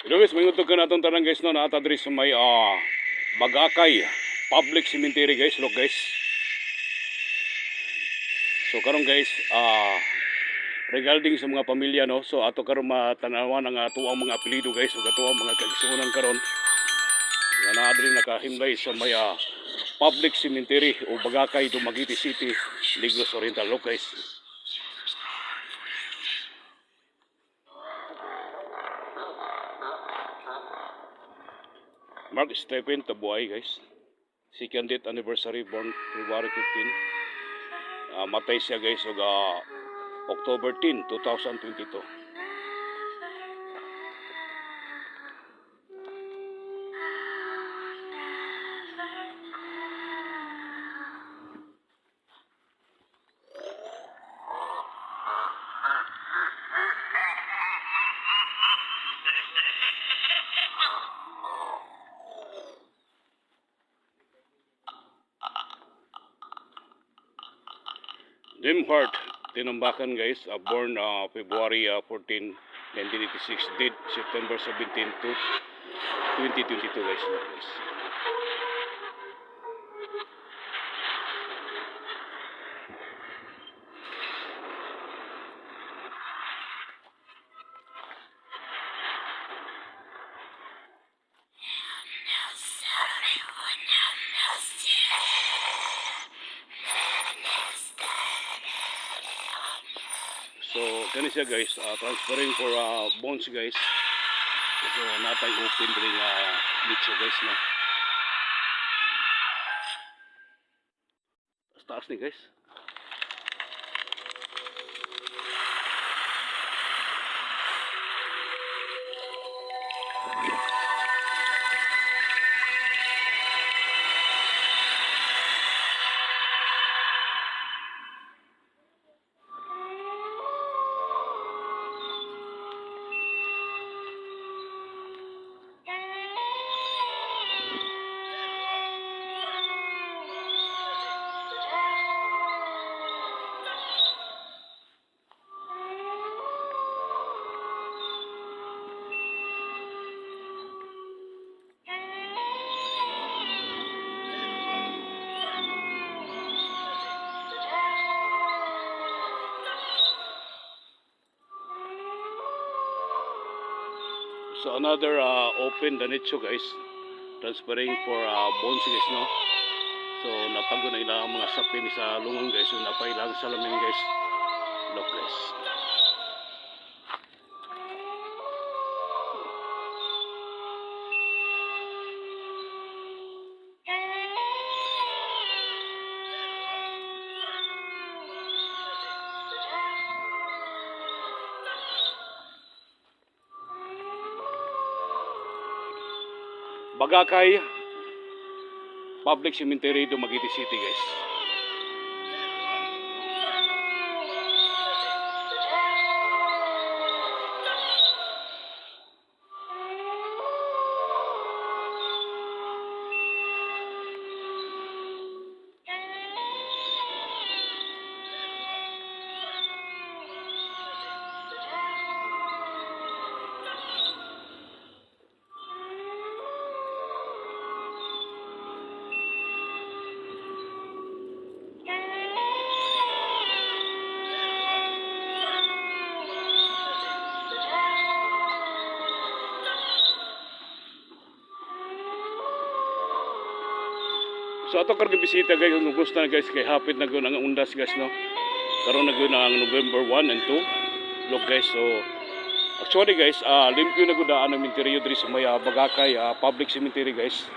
Hello guys, mayunod ka natong tanang guys no, naata diri sa may Bagakay Public Cemetery guys, look guys. So karon guys, regarding sa mga pamilya no, so ato karon matanawan ang atuang mga apelyido guys, ug atuang mga kaigsuonan karon. Nga naa diri nakahimlay sa may Public Cemetery o Bagakay, Dumaguete City, Negros Oriental, look guys. Mark Stephen Tabuay guys. Second date anniversary, born February 15. Matay siya guys og October 10, 2022. Jim Hart, tinambakan guys, born February 14, 1986, dead September 17 to 2022 guys. So kani siya guys, transferring for bones guys. So natay open ring nicho guys na. Taas ni guys. So another open the nicho guys, transferring for bones guys no. So napagod na ilang mga sapin sa lungon guys, so napailang salamin guys. Look guys. Bagakay Public Cemetery, Dumaguete City guys. So ato karong bisita guys, kung gusto na guys kay hapit na gyud ang undas guys no. Karon na gyud ang November 1 and 2. Look guys, so actually guys, limpyo na gyud ang interior diri sa may Bagakay Public Cemetery guys.